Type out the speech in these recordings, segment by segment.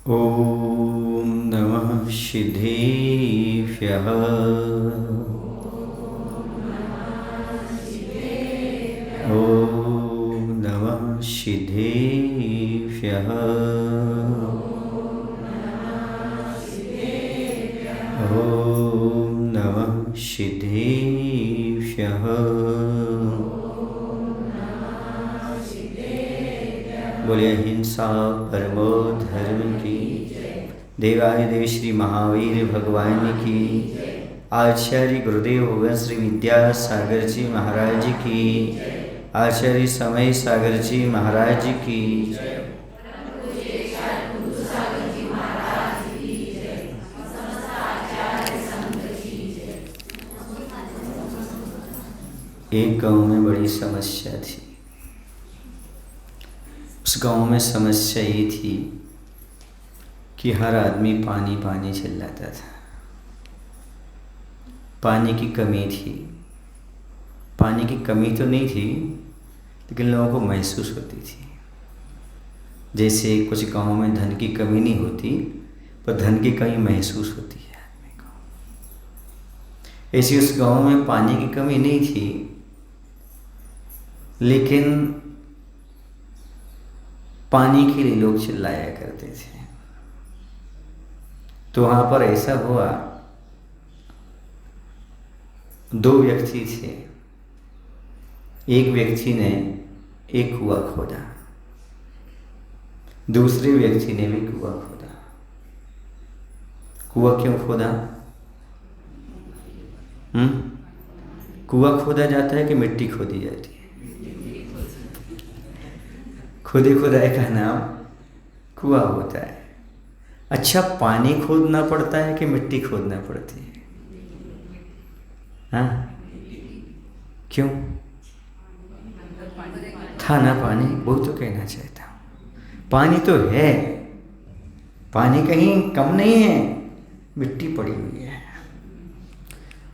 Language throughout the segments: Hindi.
ॐ नमः सिद्धेभ्यः। ॐ नमः सिद्धेभ्यः। ॐ नमः सिद्धेभ्यः। बोले अहिंसा परमो धर्म की। देवादिदेव श्री महावीर भगवान की। आचार्य गुरुदेव भगवान श्री विद्यासागर जी महाराज की। आचार्य समय सागर जी महाराज की। एक गांव में बड़ी समस्या थी। उस गांव में समस्या ये थी कि हर आदमी पानी पानी चिल्लाता था। पानी की कमी थी। पानी की कमी तो नहीं थी, लेकिन लोगों को महसूस होती थी। जैसे कुछ गांव में धन की कमी नहीं होती, पर धन की कमी महसूस होती है आदमी को। ऐसे उस गांव में पानी की कमी नहीं थी, लेकिन पानी के लिए लोग चिल्लाया करते थे। तो वहाँ पर ऐसा हुआ, दो व्यक्ति थे। एक व्यक्ति ने एक कुआं खोदा, दूसरे व्यक्ति ने भी कुआं खोदा। कुआं क्यों खोदा? कुआं खोदा जाता है कि मिट्टी खोदी जाती है? खुदी खुदाई का नाम कुआं होता है। अच्छा, पानी खोदना पड़ता है कि मिट्टी खोदना पड़ती है? हाँ, क्यों? था ना पानी, वो तो कहना चाहता हूँ। पानी तो है, पानी कहीं कम नहीं है, मिट्टी पड़ी हुई है।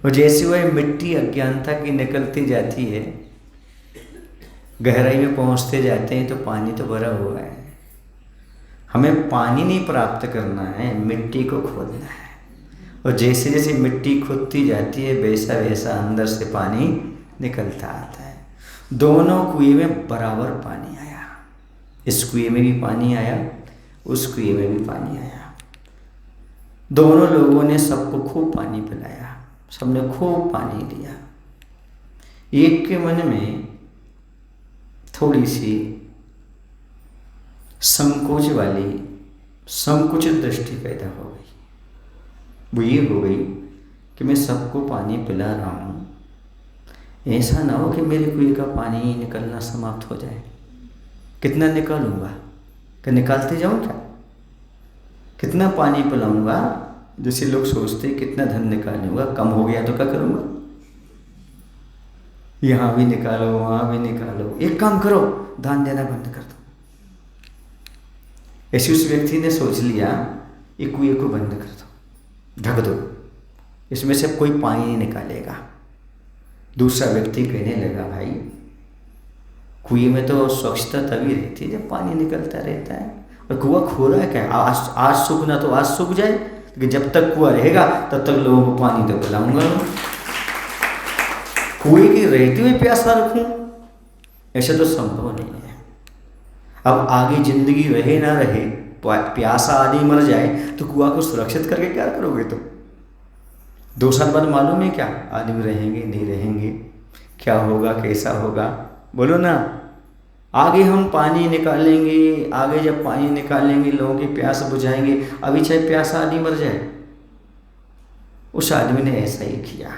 और जैसे वह मिट्टी अज्ञानता की निकलती जाती है, गहराई में पहुंचते जाते हैं, तो पानी तो भरा हुआ है। हमें पानी नहीं प्राप्त करना है, मिट्टी को खोदना है। और जैसे जैसे मिट्टी खुदती जाती है, वैसा वैसा अंदर से पानी निकलता आता है। दोनों कुएं में बराबर पानी आया। इस कुएं में भी पानी आया, उस कुएं में भी पानी आया। दोनों लोगों ने सबको खूब पानी पिलाया, सबने खूब पानी दिया। एक के मन में थोड़ी सी संकोच वाली, संकुचित दृष्टि पैदा हो गई। वो ये हो गई कि मैं सबको पानी पिला रहा हूँ, ऐसा ना हो कि मेरे कुएं का पानी निकलना समाप्त हो जाए। कितना निकालूंगा? क्या निकालते जाऊँ क्या? कितना पानी पिलाऊंगा? जैसे लोग सोचते कितना धन निकालूंगा, कम हो गया तो क्या करूँगा? यहाँ भी निकालो, वहाँ भी निकालो। एक काम करो, दान देना बंद कर दो। ऐसे उस व्यक्ति ने सोच लिया, एक कुएं को बंद कर दो, ढक दो, इसमें से कोई पानी नहीं निकालेगा। दूसरा व्यक्ति कहने लगा, भाई कुएं में तो स्वच्छता तभी रहती है जब पानी निकलता रहता है, और कुआं खोदा है क्या? आज सूखना तो आज सूख जाए, लेकिन जब तक कुआं रहेगा तब तक लोगों को पानी तो पिलाऊंगा। कुएं की रहते हुए प्यासा रखूं, ऐसा तो संभव नहीं है। अब आगे जिंदगी रहे ना रहे, प्यासा आदमी मर जाए, तो कुआं को सुरक्षित करके क्या करोगे तुम? 2 साल बाद मालूम है क्या आदमी रहेंगे नहीं रहेंगे, क्या होगा कैसा होगा? बोलो ना। आगे हम पानी निकालेंगे, आगे जब पानी निकालेंगे लोगों की प्यास बुझाएंगे, अभी चाहे प्यासा आदमी मर जाए। उस आदमी ने ऐसा ही किया।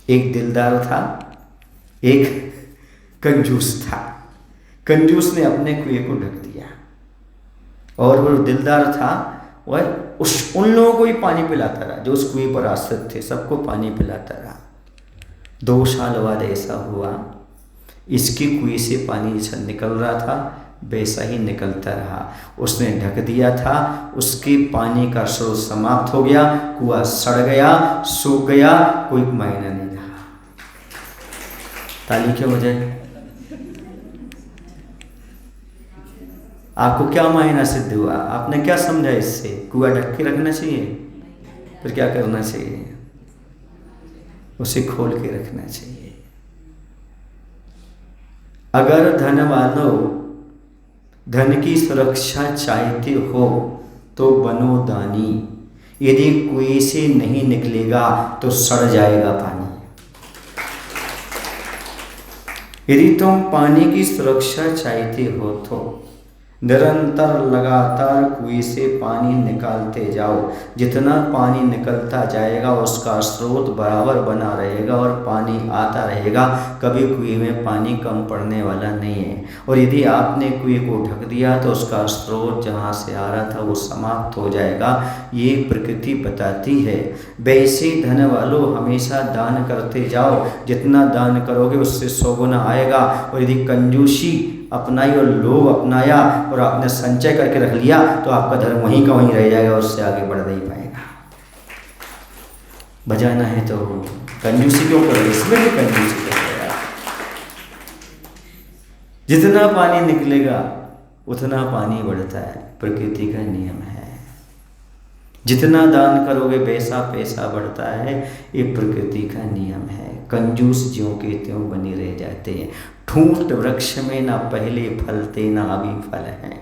एक दिलदार था, एक कंजूस था। कंजूस ने अपने कुएं को ढक दिया, और वो दिलदार था, वह उन लोगों को ही पानी पिलाता रहा जो उस कुएं पर आश्रित थे, सबको पानी पिलाता रहा। 2 साल बाद ऐसा हुआ, इसके कुएं से पानी जैसा निकल रहा था वैसा ही निकलता रहा। उसने ढक दिया था, उसके पानी का स्रोत समाप्त हो गया, कुआं सड़ गया, सूख गया, कोई मायना नहीं रहा। ताली क्यों बजाए? आपको क्या मायना सिद्ध हुआ? आपने क्या समझा इससे? कुआं ढक के रखना चाहिए? फिर क्या करना चाहिए? उसे खोल के रखना चाहिए। अगर धन वालों धन की सुरक्षा चाहते हो तो बनो दानी। यदि कुएं से नहीं निकलेगा तो सड़ जाएगा पानी। यदि तुम पानी की सुरक्षा चाहते हो तो निरंतर लगातार कुएं से पानी निकालते जाओ। जितना पानी निकलता जाएगा उसका स्रोत बराबर बना रहेगा और पानी आता रहेगा। कभी कुएं में पानी कम पड़ने वाला नहीं है। और यदि आपने कुएं को ढक दिया तो उसका स्रोत जहाँ से आ रहा था वो समाप्त हो जाएगा। ये प्रकृति बताती है। वैसे धन वालों हमेशा दान करते जाओ। जितना दान करोगे उससे 100 गुना आएगा। और यदि कंजूसी अपनाई और लोभ अपनाया और आपने संचय करके रख लिया तो आपका धर्म वहीं का वहीं रह जाएगा, उससे आगे बढ़ नहीं पाएगा। बजाना है तो कंजूसी क्यों करोगे? इसमें भी कंजूसी करोगे। जितना पानी निकलेगा उतना पानी बढ़ता है, प्रकृति का नियम है। जितना दान करोगे वैसा पैसा बढ़ता है, ये प्रकृति का नियम है। कंजूस ज्यों के त्यों बने रह जाते हैं। ठूंठ वृक्ष में ना पहले फलते ना अभी फल हैं।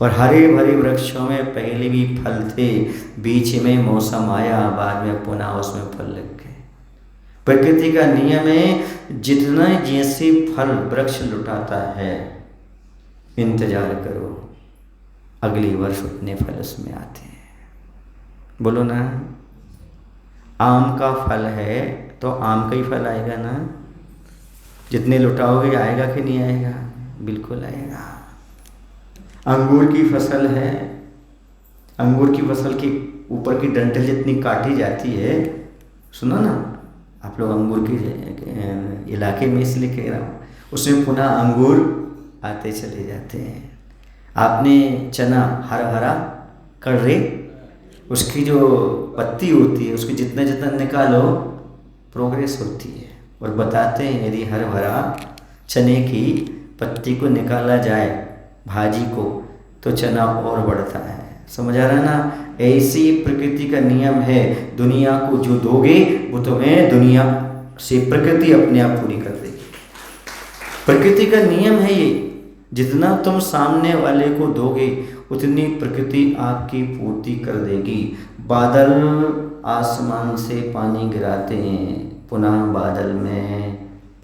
और हरे भरे वृक्षों में पहले भी फल थे, बीच में मौसम आया, बाद में पुनः उसमें फल लग गए। प्रकृति का नियम है, जितना जैसे फल वृक्ष लुटाता है इंतजार करो, अगली वर्ष उतने फल उसमें आते हैं। बोलो ना, आम का फल है तो आम का ही फल आएगा ना। जितने लुटाओगे आएगा कि नहीं आएगा? बिल्कुल आएगा। अंगूर की फसल है, अंगूर की फसल की ऊपर की डंठल जितनी काटी जाती है, सुनो ना आप लोग अंगूर के इलाके में इसलिए कह रहा हूँ, उसमें पुनः अंगूर आते चले जाते हैं। आपने चना हरा हरा कर रहे, उसकी जो पत्ती होती है उसकी जितना जितना निकालो प्रोग्रेस होती है। और बताते हैं यदि हर भरा चने की पत्ती को निकाला जाए भाजी को तो चना और बढ़ता है। समझ आ रहा है ना? ऐसी प्रकृति का नियम है। दुनिया को जो दोगे वो तुम्हें दुनिया से प्रकृति अपने आप पूरी कर देगी। प्रकृति का नियम है ये। जितना तुम सामने वाले को दोगे उतनी प्रकृति आपकी पूर्ति कर देगी। बादल आसमान से पानी गिराते हैं, पुनः बादल में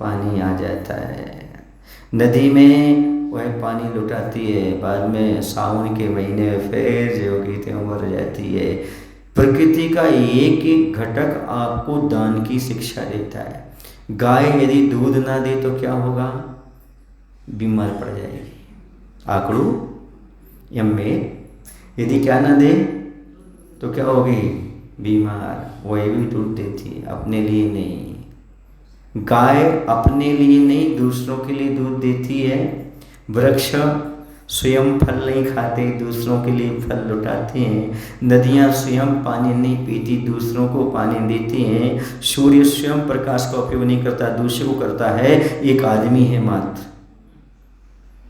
पानी आ जाता है। नदी में वह पानी लुटाती है, बाद में सावन के महीने में फिर जो गीते मर जाती है। प्रकृति का एक एक घटक आपको दान की शिक्षा देता है। गाय यदि दूध ना दे तो क्या होगा? बीमार पड़ जाएगी। आकड़ू यम्मे यदि क्या ना दे तो क्या होगी? बीमार। वह भी दूध देती है, अपने लिए नहीं। गाय अपने लिए नहीं दूसरों के लिए दूध देती है। वृक्ष स्वयं फल नहीं खाते, दूसरों के लिए फल लुटाते हैं। नदियाँ स्वयं पानी नहीं पीती, दूसरों को पानी देती हैं। सूर्य स्वयं प्रकाश का उपयोग नहीं करता, दूसरे को करता है। एक आदमी है मात्र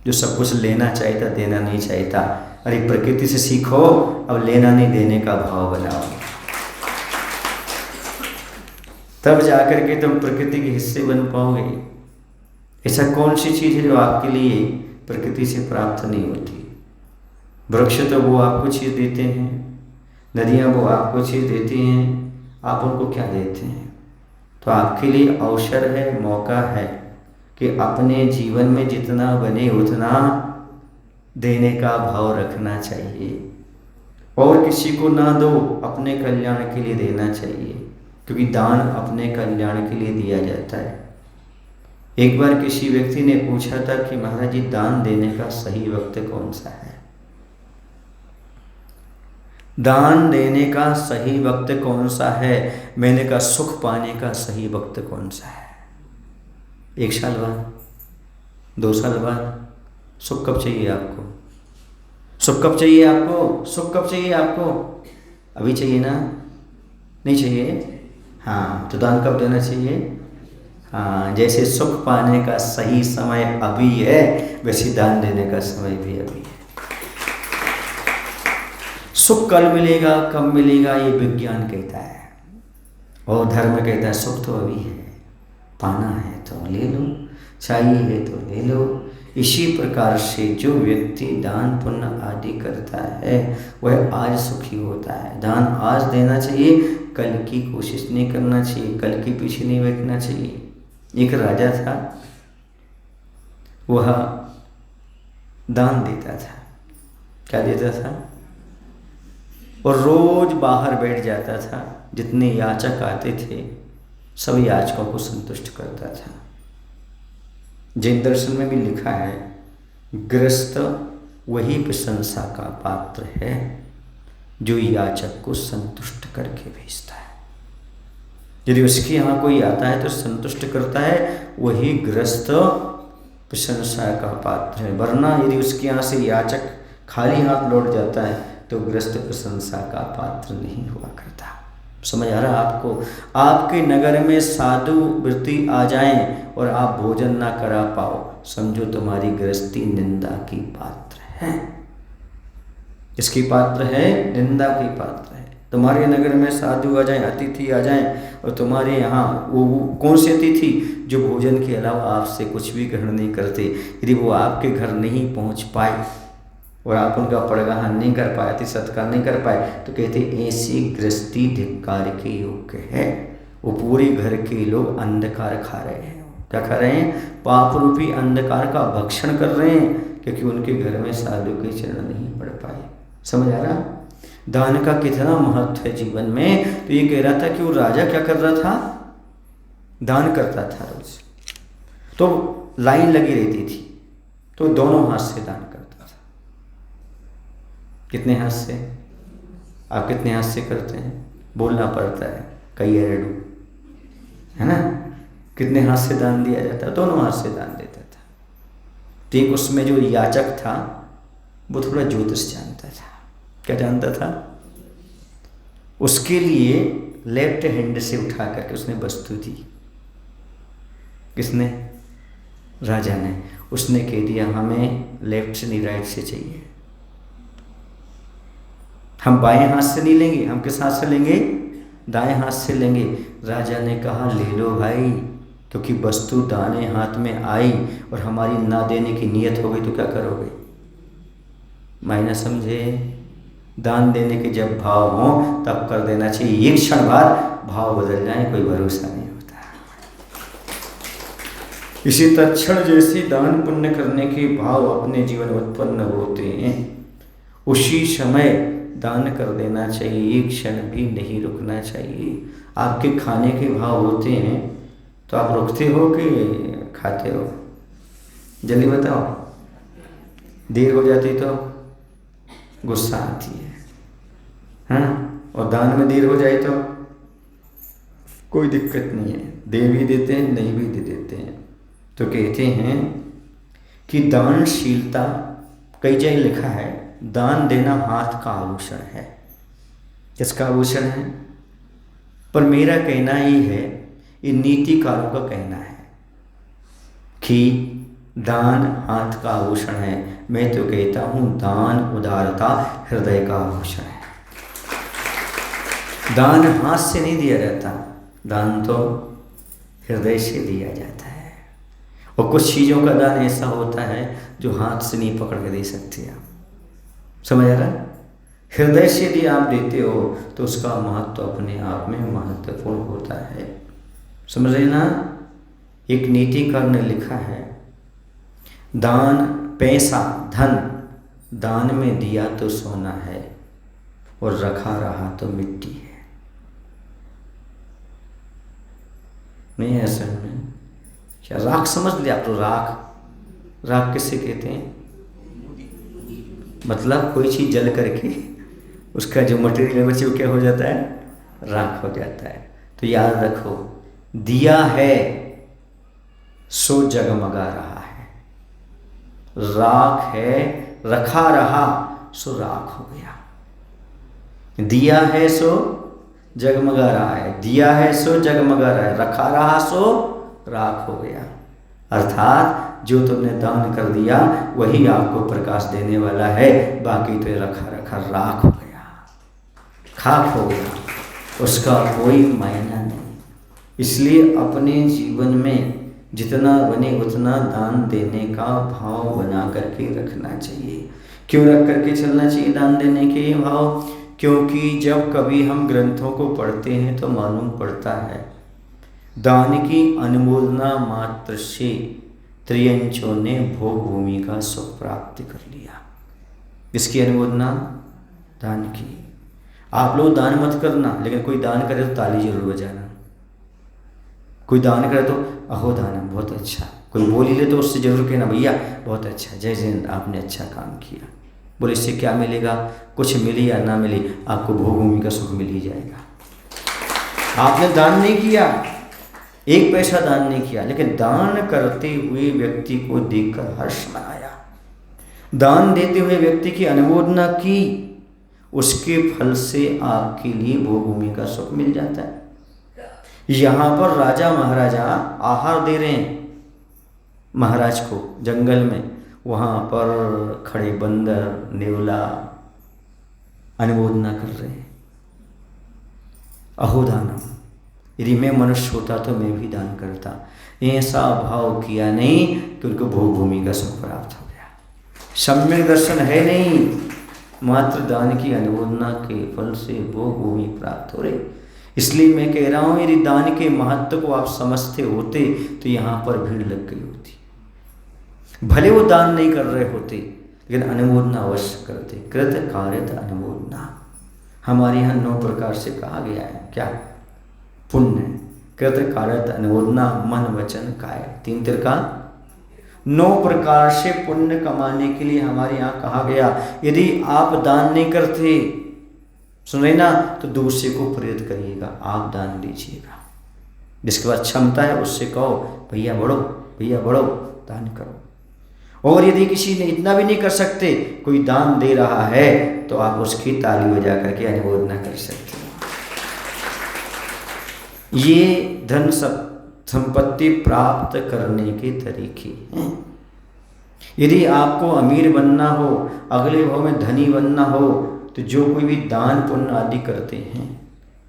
जो सब कुछ लेना चाहता, देना नहीं चाहता। अरे प्रकृति से सीखो, अब लेना नहीं देने का भाव बनाओ, तब जाकर के तुम प्रकृति के हिस्से बन पाओगे। ऐसा कौन सी चीज़ है जो आपके लिए प्रकृति से प्राप्त नहीं होती? वृक्ष तो वो आपको चीज़ देते हैं, नदियाँ वो आपको चीज़ देती हैं, आप उनको क्या देते हैं? तो आपके लिए अवसर है, मौका है कि अपने जीवन में जितना बने उतना देने का भाव रखना चाहिए। और किसी को ना दो, अपने कल्याण के लिए देना चाहिए, क्योंकि दान अपने कल्याण के लिए दिया जाता है। एक बार किसी व्यक्ति ने पूछा था कि महाराज जी दान देने का सही वक्त कौन सा है? दान देने का सही वक्त कौन सा है? मैंने कहा सुख पाने का सही वक्त कौन सा है? 1 साल बाद, 2 साल बाद? सुख कब चाहिए आपको? सुख कब चाहिए आपको? सुख कब चाहिए आपको? अभी चाहिए ना? नहीं चाहिए? हाँ, तो दान कब देना चाहिए? हाँ, जैसे सुख पाने का सही समय अभी है, वैसे दान देने का समय भी अभी है। सुख कल मिलेगा, कब मिलेगा, ये विज्ञान कहता है, और धर्म कहता है सुख तो अभी है, पाना है तो ले लो, चाहिए है तो ले लो। इसी प्रकार से जो व्यक्ति दान पुण्य आदि करता है वह आज सुखी होता है। दान आज देना चाहिए, कल की कोशिश नहीं करना चाहिए, कल के पीछे नहीं बैठना चाहिए। एक राजा था, वह दान देता था। क्या देता था? और रोज बाहर बैठ जाता था, जितने याचक आते थे सब याचकों को संतुष्ट करता था। जैन दर्शन में भी लिखा है, गृहस्थ वही प्रशंसा का पात्र है जो याचक को संतुष्ट करके भेजता है। यदि उसके यहाँ कोई आता है तो संतुष्ट करता है, वही गृहस्थ प्रशंसा का पात्र है। वरना यदि उसके यहाँ से याचक खाली हाथ लौट जाता है तो गृहस्थ प्रशंसा का पात्र नहीं हुआ करता। समझ आ रहा आपको? आपके नगर में साधु वृत्ति आ जाएं और आप भोजन ना करा पाओ, समझो तुम्हारी गृहस्थी निंदा की पात्र है। किसकी पात्र है? निंदा की पात्र है। तुम्हारे नगर में साधु आ जाएं, अतिथि आ जाएं, और तुम्हारे यहाँ वो कौन से अतिथि जो भोजन के अलावा आपसे कुछ भी ग्रहण नहीं करते, यदि वो आपके घर नहीं पहुँच पाए और आप उनका पड़गाहन नहीं कर पाए, अति सत्कार नहीं कर पाए, तो कहते ऐसी गृहस्थी धिक्कार के योग्य है। वो पूरे घर के लोग अंधकार खा रहे हैं। क्या खा रहे हैं? पाप रूपी अंधकार का भक्षण कर रहे हैं, क्योंकि उनके घर में साधु के चरण नहीं पड़ पाए। समझ आ रहा? दान का कितना महत्व है जीवन में। तो ये कह रहा था कि वो राजा क्या कर रहा था? दान करता था रोज, तो लाइन लगी रहती थी, तो दोनों हाथ से दान करता था। कितने हाथ से? आप कितने हाथ से करते हैं? बोलना पड़ता है, कई एरडू, है ना? कितने हाथ से दान दिया जाता है? दोनों हाथ से दान देता था। ठीक उसमें जो याचक था वो थोड़ा ज्योतिष जानता था। क्या जानता था? उसके लिए लेफ्ट हैंड से उठा करके उसने वस्तु दी। किसने? राजा ने। उसने कह दिया हमें लेफ्ट से नहीं राइट से चाहिए, हम बाएं हाथ से नहीं लेंगे, हम किस हाथ से लेंगे? दाएं हाथ से लेंगे। राजा ने कहा ले लो भाई, क्योंकि वस्तु दाएं हाथ में आई और हमारी ना देने की नियत हो गई तो क्या करोगे? मायना समझे? दान देने के जब भाव हों तब कर देना चाहिए। एक क्षण बाद भाव बदल जाए कोई भरोसा नहीं होता। इसी तत्क्षण जैसे दान पुण्य करने के भाव अपने जीवन में उत्पन्न होते हैं, उसी समय दान कर देना चाहिए। एक क्षण भी नहीं रुकना चाहिए। आपके खाने के भाव होते हैं तो आप रुकते हो कि खाते हो? जल्दी बताओ। देर हो जाती तो गुस्सा आती है, हाँ? और दान में देर हो जाए तो कोई दिक्कत नहीं है, दे भी देते हैं, नहीं भी दे देते हैं। तो कहते हैं कि दानशीलता, कई जगह लिखा है दान देना हाथ का आभूषण है। किसका आभूषण है? पर मेरा कहना ही है, ये नीतिकारों का कहना है कि दान हाथ का आभूषण है। मैं तो कहता हूँ दान उदारता हृदय का आभूषण है। दान हाथ से नहीं दिया जाता, दान तो हृदय से दिया जाता है। और कुछ चीज़ों का दान ऐसा होता है जो हाथ से नहीं पकड़ के दे सकते आप। समझ आ रहा? हृदय से यदि आप देते हो तो उसका महत्व अपने आप में महत्वपूर्ण होता है। समझ रहे ना? एक नीतिकार ने लिखा है दान, पैसा, धन दान में दिया तो सोना है और रखा रहा तो मिट्टी है। नहीं है असल में? क्या राख समझ लिया आप? तो राख, राख किससे कहते हैं? मतलब कोई चीज़ जल करके उसका जो मटेरियल बचे वो क्या हो जाता है? राख हो जाता है। तो याद रखो, दिया है सो जगमगा रहा है, राख है रखा रहा सो राख हो गया। दिया है सो जगमगा रहा है, दिया है सो जगमगा रहा है, रखा रहा सो राख हो गया। अर्थात जो तुमने दान कर दिया वही आपको प्रकाश देने वाला है, बाकी तो रखा रखा राख हो गया, खाक हो गया, उसका कोई मायना नहीं। इसलिए अपने जीवन में जितना बने उतना दान देने का भाव बना करके रखना चाहिए। क्यों रख करके चलना चाहिए दान देने के भाव? क्योंकि जब कभी हम ग्रंथों को पढ़ते हैं तो मालूम पड़ता है दान की अनुमोदना मात्र से त्रियंचों ने भोग भूमि का सुख प्राप्त कर लिया। किसकी अनुमोदना? दान की। आप लोग दान मत करना, लेकिन कोई दान करे तो ताली जरूर बजाना। कोई दान करे तो अहो दानम, बहुत अच्छा। कोई बोल ही ले तो उससे जरूर कहना भैया बहुत अच्छा, जय जय, आपने अच्छा काम किया। बोले इससे क्या मिलेगा? कुछ मिले या ना मिले, आपको भोग भूमि का सुख मिल ही जाएगा। आपने दान नहीं किया, एक पैसा दान नहीं किया, लेकिन दान करते हुए व्यक्ति को देखकर हर्ष मनाया, दान देते हुए व्यक्ति की अनुमोदना की, उसके फल से आपके लिए भोग भूमि का सुख मिल जाता है। यहाँ पर राजा महाराजा आहार दे रहे हैं महाराज को जंगल में, वहाँ पर खड़े बंदर नेवला अनुमोदना कर रहे हैं, अहो दानम, यदि मैं मनुष्य होता तो मैं भी दान करता। ऐसा भाव किया नहीं कि उनको भोग भूमि का सुख प्राप्त हो गया। सम्यक दर्शन है नहीं, मात्र दान की अनुमोदना के फल से भोग भूमि प्राप्त हो रही। इसलिए मैं कह रहा हूँ यदि दान के महत्व को आप समझते होते तो यहाँ पर भीड़ लग गई होती। भले वो दान नहीं कर रहे होते, लेकिन अनुमोदना अवश्य करते। कृत कार्यत अनुमोदना हमारे यहाँ 9 प्रकार से कहा गया है। क्या? पुण्य, कृत कार्यत अनुमोदना, मन वचन काय, 3 त्रिका 9 प्रकार से पुण्य कमाने के लिए हमारे यहाँ कहा गया। यदि आप दान नहीं करते, सुन रहे ना, तो दूसरे को प्रेरित करिएगा, आप दान दीजिएगा। जिसके पास क्षमता है उससे कहो भैया बढ़ो, भैया बढ़ो, दान करो। और यदि किसी ने इतना भी नहीं कर सकते, कोई दान दे रहा है, तो आप उसकी ताली बजा करके अनुमोदना कर सकते हैं। ये धन संपत्ति प्राप्त करने के तरीके हैं। यदि आपको अमीर बनना हो, अगले भाव में धनी बनना हो, तो जो कोई भी दान पुण्य आदि करते हैं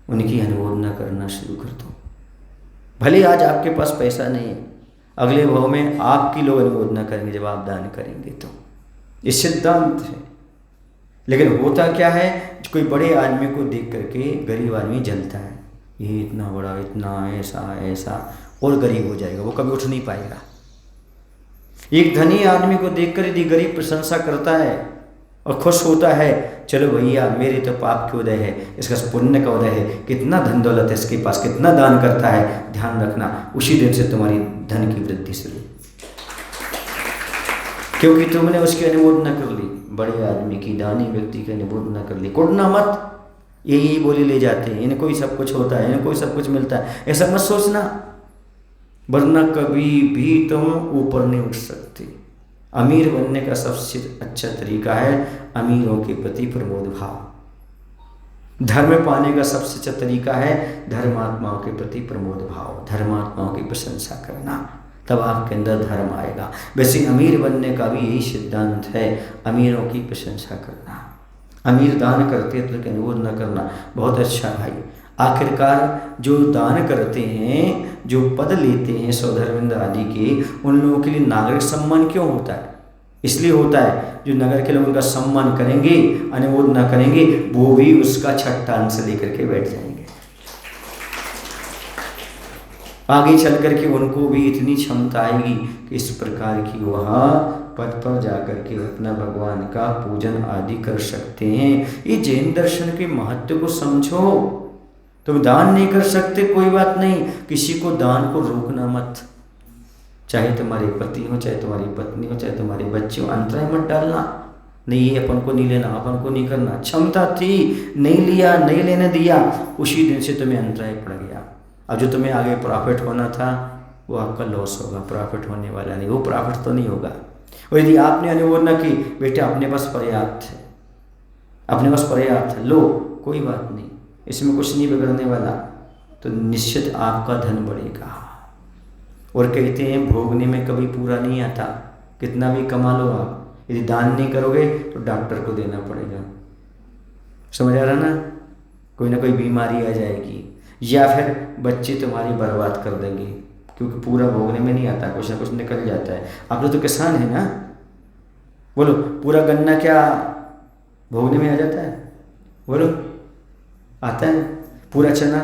उनकी अनुमोदना करना शुरू कर दो। भले आज आपके पास पैसा नहीं है, अगले भाव में आपकी लोग अनुमोदना करेंगे जब आप दान करेंगे तो। ये सिद्धांत है। लेकिन होता क्या है, कोई बड़े आदमी को देख करके गरीब आदमी जलता है, ये इतना बड़ा, इतना ऐसा ऐसा, और गरीब हो जाएगा, वो कभी उठ नहीं पाएगा। एक धनी आदमी को देखकर यदि गरीब प्रशंसा करता है और खुश होता है, चलो भैया मेरे तो पाप के उदय है, इसका पुण्य का उदय है, कितना धन दौलत है इसके पास, कितना दान करता है, ध्यान रखना उसी दिन से तुम्हारी धन की वृद्धि शुरू, क्योंकि तुमने उसकी अनुमोदना कर ली। बड़े आदमी की, दानी व्यक्ति की अनुमोदना कर ली। कुड़ना मत, यही बोली ले जाते हैं, इनको ही सब कुछ होता है, इनको ही सब कुछ मिलता है, ऐसा मत सोचना, वरना कभी भी तुम ऊपर नहीं उठ सकते। अमीर बनने का सबसे अच्छा तरीका है अमीरों के प्रति प्रमोद भाव। धर्म पाने का सबसे अच्छा तरीका है धर्मात्माओं के प्रति प्रमोद भाव, धर्मात्माओं की प्रशंसा करना, तब आपके अंदर धर्म आएगा। वैसे अमीर बनने का भी यही सिद्धांत है, अमीरों की प्रशंसा करना। अमीर दान करते हैं तो उनकी अनुमोदना करना, बहुत अच्छा भाई। आखिरकार जो दान करते हैं, जो पद लेते हैं सौधर्मेंद्र आदि के, उन लोगों के लिए नागरिक सम्मान क्यों होता है? इसलिए होता है जो नगर के लोग उनका सम्मान करेंगे, अनुमोदना करेंगे, वो भी उसका छठा अंश लेकर के बैठ जाएंगे। आगे चल करके उनको भी इतनी क्षमता आएगी कि इस प्रकार की वहाँ पद पर जाकर के अपना भगवान का पूजन आदि कर सकते हैं। ये जैन दर्शन के महत्व को समझो। तुम दान नहीं कर सकते, कोई बात नहीं, किसी को दान को रोकना मत। चाहे तुम्हारे पति हो, चाहे तुम्हारी पत्नी हो, चाहे तुम्हारे बच्चे हो, अंतराय मत डालना। नहीं ये अपन को नहीं लेना, अपन को नहीं करना। क्षमता थी, नहीं लिया, नहीं लेने दिया, उसी दिन से तुम्हें अंतराय पड़ गया। अब जो तुम्हें आगे प्रॉफिट होना था वो आपका लॉस होगा, प्रॉफिट होने वाला नहीं, वो प्रॉफिट तो नहीं होगा। और यदि आपने अनुमोदना की, बेटे अपने पास पर्याप्त है, अपने पास पर्याप्त है, लो कोई बात नहीं, इसमें कुछ नहीं बिगड़ने वाला, तो निश्चित आपका धन बढ़ेगा। और कहते हैं भोगने में कभी पूरा नहीं आता, कितना भी कमा लो आप, यदि दान नहीं करोगे तो डॉक्टर को देना पड़ेगा। समझ आ रहा ना, कोई ना कोई बीमारी आ जाएगी, या फिर बच्चे तुम्हारी बर्बाद कर देंगे, क्योंकि पूरा भोगने में नहीं आता, कुछ ना कुछ निकल जाता है। आप लोग तो किसान है ना, बोलो पूरा गन्ना क्या भोगने में आ जाता है? बोलो आता है। पूरा चना,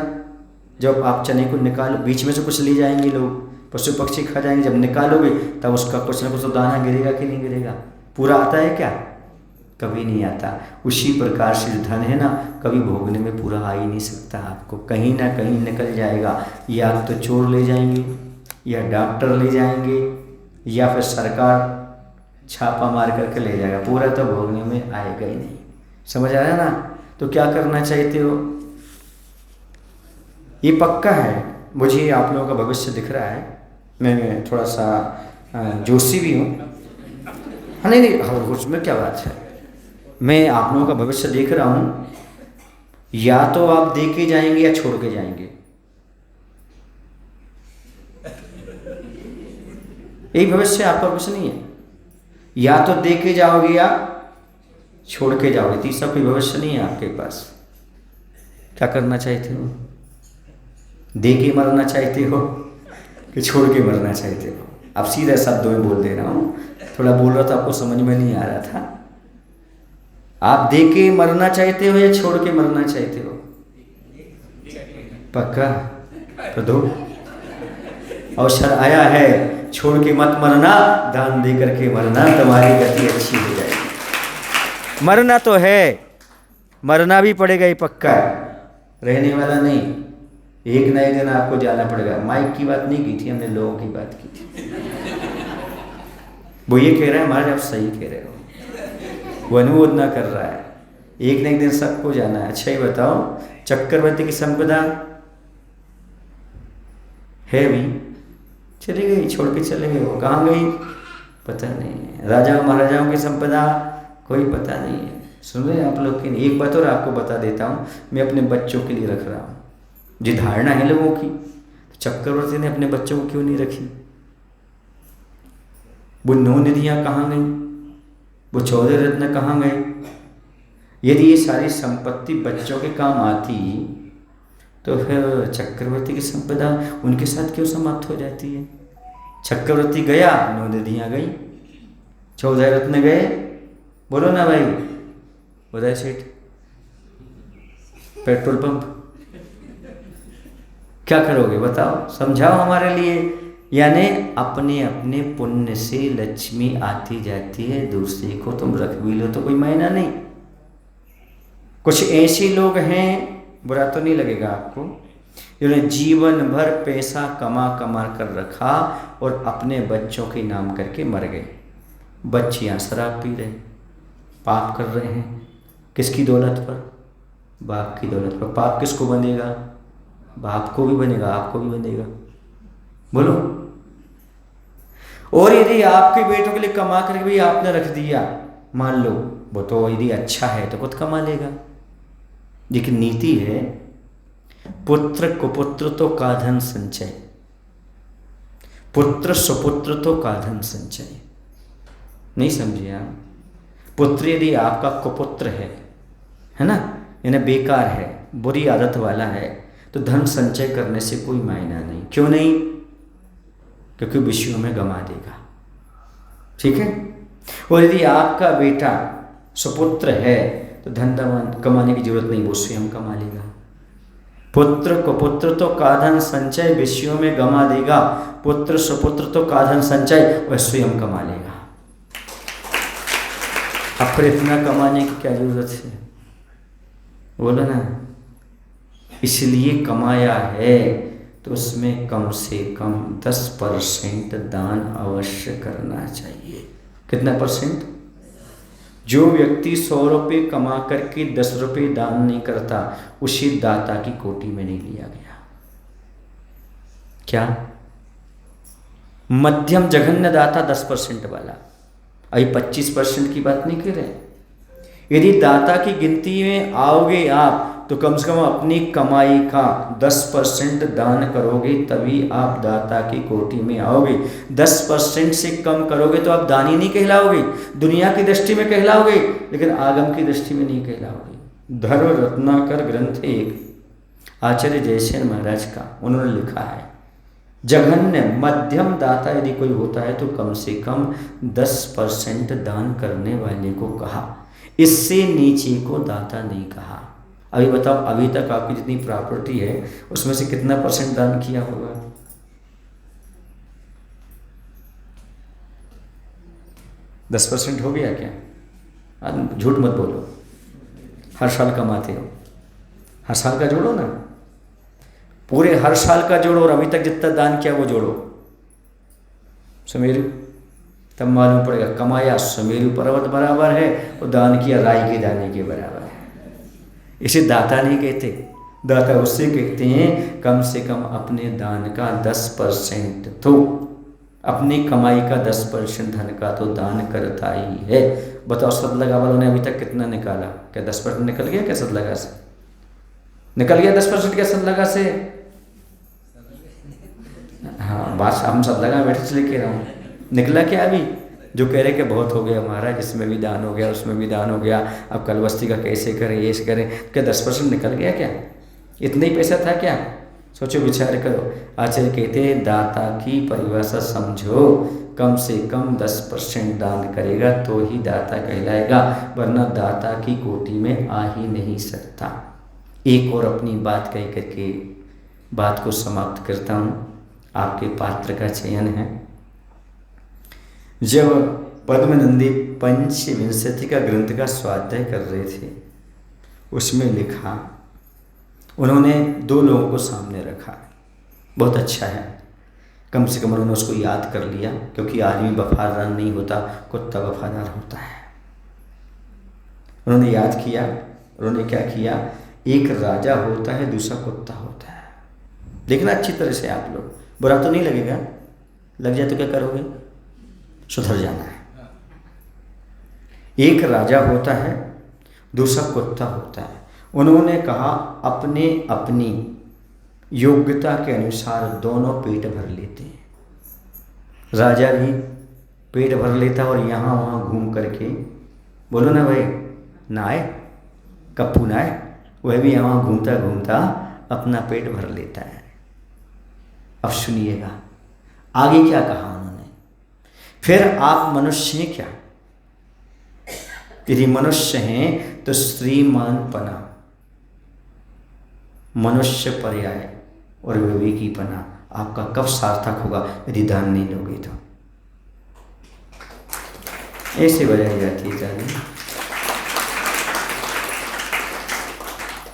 जब आप चने को निकालो बीच में से कुछ ले जाएंगे लोग, पशु पक्षी खा जाएंगे, जब निकालोगे तब उसका कुछ ना कुछ तो दाना गिरेगा कि नहीं गिरेगा? पूरा आता है क्या? कभी नहीं आता। उसी प्रकार से जो धन है ना, कभी भोगने में पूरा आ ही नहीं सकता, आपको कहीं ना कहीं निकल जाएगा। या तो चोर ले जाएंगे, या डॉक्टर ले जाएंगे, या फिर सरकार छापा मार करके ले जाएगा, पूरा तो भोगने में आएगा ही नहीं। समझ आया ना? तो क्या करना चाहते हो? ये पक्का है, मुझे आप लोगों का भविष्य दिख रहा है, मैं थोड़ा सा जोशी भी हूँ। हाँ नहीं, उसमें क्या बात है, मैं आप लोगों का भविष्य देख रहा हूँ। या तो आप दे के जाएंगे या छोड़ के जाएंगे, यही भविष्य आपका, कुछ नहीं है। या तो दे के जाओगे या छोड़ के जाओगे, तीसरा कोई भविष्य नहीं है आपके पास। क्या करना चाहते हो? दे के मरना चाहते हो कि छोड़ के मरना चाहते हो? अब सीधे शब्दों में बोल दे रहा हूँ, थोड़ा बोल रहा था आपको समझ में नहीं आ रहा था। आप दे के मरना चाहते हो या छोड़ के मरना चाहते हो? पक्का? तो दो, अवसर आया है, छोड़ के मत मरना, दान दे करके मरना, तुम्हारी गति अच्छी हो जाएगी। मरना तो है, मरना भी पड़ेगा, ये पक्का है, रहने वाला नहीं। एक ना एक दिन आपको जाना पड़ेगा। माइक की बात नहीं की थी हमने, लोगों की बात की थी। वो ये कह रहा है महाराज आप सही कह रहे हो, वो अनुमोदना कर रहा है, एक ना एक दिन सबको जाना है। अच्छा ही बताओ, चक्रवर्ती की संपदा है भी, चली गई, छोड़ के चले गए, वो कहाँ गई पता नहीं। राजाओं महाराजाओं की संपदा कोई पता नहीं है। सुन रहे आप लोग की? एक बात और आपको बता देता हूँ, मैं अपने बच्चों के लिए रख रहा हूँ। जो धारणा है लोगों की, तो चक्रवर्ती ने अपने बच्चों को क्यों नहीं रखी? वो 9 निधियाँ कहाँ गई? वो 14 रत्न कहाँ गए? यदि ये सारी संपत्ति बच्चों के काम आती तो फिर चक्रवर्ती की संपदा उनके साथ क्यों समाप्त हो जाती है? चक्रवर्ती गया, 9 निधियाँ गई, 14 रत्न गए। बोलो ना भाई, उदय सेठ, पेट्रोल पंप, क्या करोगे बताओ? समझाओ हमारे लिए। यानी अपने अपने पुण्य से लक्ष्मी आती जाती है, दूसरे को तुम रख भी लो तो कोई मायना नहीं। कुछ ऐसे लोग हैं, बुरा तो नहीं लगेगा आपको, जिन्होंने जीवन भर पैसा कमा कमा कर रखा और अपने बच्चों के नाम करके मर गए। बच्चियाँ शराब पी रहे, पाप कर रहे हैं, किसकी दौलत पर? बाप की दौलत पर। पाप किसको बनेगा? बाप को भी बनेगा, आपको भी बनेगा। बोलो। और यदि आपके बेटों के लिए कमा करके भी आपने रख दिया, मान लो वो तो यदि अच्छा है तो खुद कमा लेगा, लेकिन नीति है पुत्र कुपुत्र तो का धन संचय, पुत्र सुपुत्र तो का धन संचय। नहीं समझे आप? पुत्र यदि आपका कुपुत्र है ना, यानी बेकार है, बुरी आदत वाला है, तो धन संचय करने से कोई मायना नहीं। क्यों नहीं? क्योंकि विषयों में गंवा देगा। ठीक है? और यदि आपका बेटा सुपुत्र है तो धन कमाने की जरूरत नहीं, वो स्वयं कमा लेगा। पुत्र कुपुत्र तो का धन संचय विषयों में गंवा देगा, पुत्र सुपुत्र तो का धन संचय वह स्वयं कमा लेगा। अब फिर इतना कमाने की क्या जरूरत है? बोलो ना। इसलिए कमाया है तो उसमें कम से कम 10% दान अवश्य करना चाहिए। कितना परसेंट? जो व्यक्ति 100 रुपये कमा करके 10 रुपये दान नहीं करता, उसे दाता की कोटि में नहीं लिया गया। क्या? मध्यम जघन्य दाता 10% वाला, अभी 25% की बात नहीं कर रहे। यदि दाता की गिनती में आओगे आप तो कम से कम अपनी कमाई का 10% दान करोगे, तभी आप दाता की कोटि में आओगे। 10% से कम करोगे तो आप दानी नहीं कहलाओगे, दुनिया की दृष्टि में कहलाओगे, लेकिन आगम की दृष्टि में नहीं कहलाओगे। धर्म रत्नाकर ग्रंथ एक आचार्य जयसेन महाराज का, उन्होंने लिखा है, जघन्य मध्यम दाता यदि कोई होता है तो कम से कम 10% दान करने वाले को कहा, इससे नीचे को दाता नहीं कहा। अभी बताओ, अभी तक आपकी जितनी प्रॉपर्टी है उसमें से कितना % दान किया होगा? 10% हो गया क्या? झूठ मत बोलो, हर साल कमाते हो, हर साल का जोड़ो ना, पूरे हर साल का जोड़ो और अभी तक जितना दान किया वो जोड़ो, सुमेरु, तब मालूम पड़ेगा कमाया सुमेरु पर्वत बराबर है और दान किया राई के दाने के बराबर है। इसे दाता नहीं कहते, दाता उससे कहते हैं कम से कम अपने दान का 10% तो, अपनी कमाई का 10% धन का तो दान करता ही है। बताओ सदलगा वालों ने अभी तक कितना निकाला? क्या 10% निकल गया क्या सदलगा से? निकल गया 10% क्या सदलगा से? हाँ, बात हम सदलगा बैठे से लेके रहा हूँ, निकला क्या अभी? जो कह रहे कि बहुत हो गया महाराज, इसमें भी दान हो गया, उसमें भी दान हो गया, अब कल बस्ती का कैसे करें, ये करें, क्या 10% निकल गया क्या? इतना ही पैसा था क्या? सोचो, विचार करो। आचार्य कहते हैं दाता की परिभाषा समझो, कम से कम 10% दान करेगा तो ही दाता कहलाएगा, वरना दाता की कोटि में आ ही नहीं सकता। एक और अपनी बात कह करके बात को समाप्त करता हूँ। आपके पात्र का चयन है। जब पद्मनंदी पंचविंशति का ग्रंथ का स्वाध्याय कर रहे थे, उसमें लिखा, उन्होंने 2 लोगों को सामने रखा, बहुत अच्छा है, कम से कम उन्होंने उसको याद कर लिया, क्योंकि आदमी वफादार नहीं होता, कुत्ता वफादार होता है। उन्होंने याद किया, उन्होंने क्या किया, एक राजा होता है, दूसरा कुत्ता होता है। देखना अच्छी तरह से आप लोग, बुरा तो नहीं लगेगा, लग जाए तो क्या करोगे? सुधर जाना है। एक राजा होता है, दूसरा कुत्ता होता है। उन्होंने कहा अपने अपनी योग्यता के अनुसार दोनों पेट भर लेते हैं। राजा भी पेट भर लेता और यहाँ वहाँ घूम करके, बोलो ना भाई, नाए कप्पू नाए, वह भी यहाँ घूमता घूमता अपना पेट भर लेता है। अब सुनिएगा आगे क्या कहा उन्होंने। फिर आप मनुष्य हैं क्या? यदि मनुष्य हैं तो श्रीमानपना, मनुष्य पर्याय और विवेकीपना आपका कब सार्थक होगा? यदि दान नहीं लोगे तो। ऐसे बजाई जाती है ताली।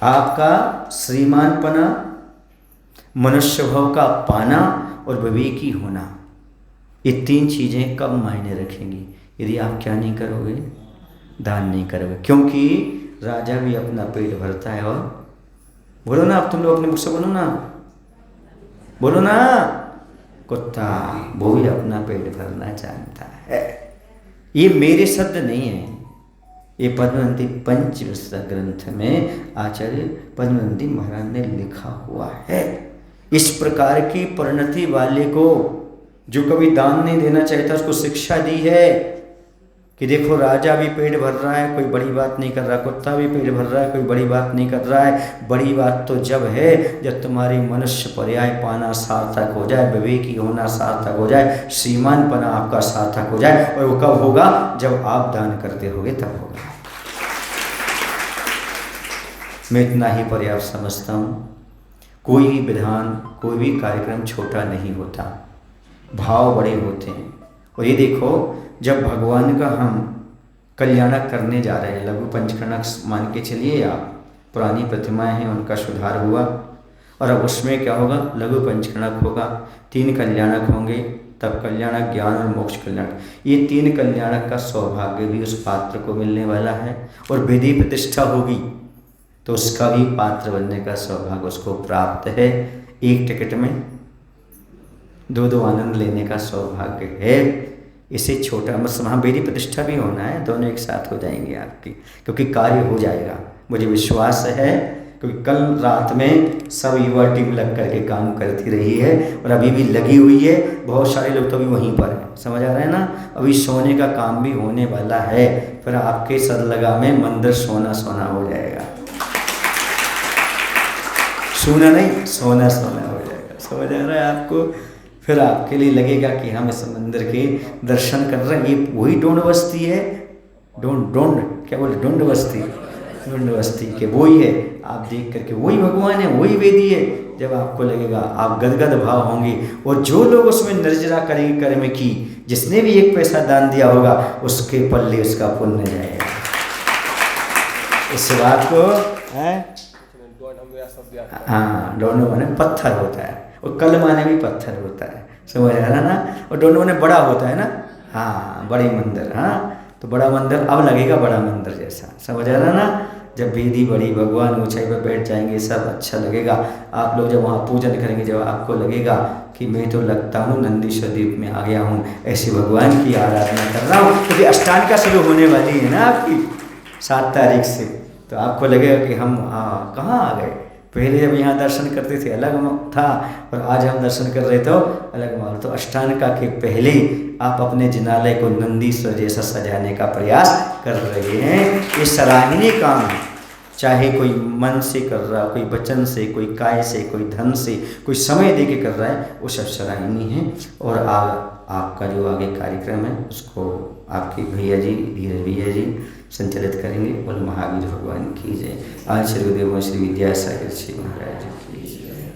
आपका श्रीमानपना, मनुष्य भाव का पाना और विवेकी होना, ये 3 चीज़ें कब मायने रखेंगी? यदि आप क्या नहीं करोगे? दान नहीं करोगे। क्योंकि राजा भी अपना पेट भरता है, और बोलो ना, अब तुम लोग अपने मुख से बोलो ना, बोलो ना, कुत्ता वो भी अपना पेट भरना जानता है। ये मेरे शब्द नहीं है, ये पद्मनंदी पंचविंशति ग्रंथ में आचार्य पद्मनंदी महाराज ने लिखा हुआ है। इस प्रकार की परिणति वाले को, जो कभी दान नहीं देना चाहता, उसको शिक्षा दी है कि देखो राजा भी पेट भर रहा है, कोई बड़ी बात नहीं कर रहा, कुत्ता भी पेट भर रहा है, कोई बड़ी बात नहीं कर रहा है। बड़ी बात तो जब है जब तुम्हारी मनुष्य पर्याय पाना सार्थक हो जाए, विवेकी होना सार्थक हो जाए, श्रीमानपना आपका सार्थक हो जाए। और वो कब होगा? जब आप दान करते होगे तब होगा। मैं इतना ही पर्याप्त समझता हूँ। कोई भी विधान, कोई भी कार्यक्रम छोटा नहीं होता, भाव बड़े होते हैं। और ये देखो, जब भगवान का हम कल्याणक करने जा रहे हैं, लघु पंचकर्णक मान के चलिए आप, पुरानी प्रतिमाएं हैं उनका सुधार हुआ, और अब उसमें क्या होगा? लघु पंचकर्णक होगा। 3 कल्याणक होंगे, तब कल्याणक, ज्ञान और मोक्ष कल्याणक। ये 3 कल्याणक का सौभाग्य भी उस पात्र को मिलने वाला है, और विधि प्रतिष्ठा होगी तो उसका भी पात्र बनने का सौभाग्य उसको प्राप्त है। एक टिकट में 2 आनंद लेने का सौभाग्य है। इसे छोटा मतलब, हाँ विधि प्रतिष्ठा भी होना है, दोनों एक साथ हो जाएंगे आपकी, क्योंकि कार्य हो जाएगा, मुझे विश्वास है। क्योंकि कल रात में सब युवा टीम लग करके काम करती रही है और अभी भी लगी हुई है। बहुत सारे लोग तो अभी वहीं पर हैं, समझ आ रहा है ना। अभी सोने का काम भी होने वाला है, फिर आपके सरलगा में मंदिर सोना सोना हो जाएगा। सोना नहीं, सोना सोना हो जाएगा, समझ आ रहा है आपको। फिर आपके लिए लगेगा कि हम इस मंदिर के दर्शन कर रहे हैं। ये वही डोंड बस्ती है, डोंड क्या बोले, डोंड बस्ती, डोंड बस्ती के वही है। आप देख करके वही भगवान है, वही वेदी है। जब आपको लगेगा आप गदगद भाव होंगे। और जो लोग उसमें निर्जरा करेंगे कर्म की, जिसने भी 1 पैसा दान दिया होगा उसके पल्ले उसका पुण्य जाएगा। इस बात को है। हाँ, डोंड माने पत्थर होता है और कल माने भी पत्थर होता है, समझ आ रहा ना। और डोंड माने बड़ा होता है ना, हाँ बड़ी मंदिर। हाँ तो बड़ा मंदिर अब लगेगा बड़ा मंदिर जैसा, समझ आ रहा ना। जब वेदी बड़ी, भगवान ऊंचाई पर बैठ जाएंगे, सब अच्छा लगेगा। आप लोग जब वहाँ पूजन करेंगे, जब आपको लगेगा कि मैं तो लगता हूँ नंदीश्वर द्वीप में आ गया हूँ, ऐसे भगवान की आराधना कर रहा हूँ। क्योंकि अष्टांगिका शुरू होने वाली है ना आपकी 7 तारीख से, तो आपको लगेगा कि हम कहाँ आ गए। पहले जब यहाँ दर्शन करते थे अलग था, और आज हम दर्शन कर रहे तो अलग माहौल। तो अष्टांगिका के पहले आप अपने जिनालय को नंदीश्वर जैसा सजाने का प्रयास कर रहे हैं। ये सराहनीय काम है। चाहे कोई मन से कर रहा, कोई वचन से, कोई काय से, कोई धन से, कोई समय दे के कर रहा है, वो सब सराहनीय है। और आपका जो आगे कार्यक्रम है उसको आपके भैया जी, धीरज भैया जी संचालित करेंगे। बोल महावीर भगवान की जय। आज श्री गुरुदेव श्री विद्यासागर जी महाराज की जय।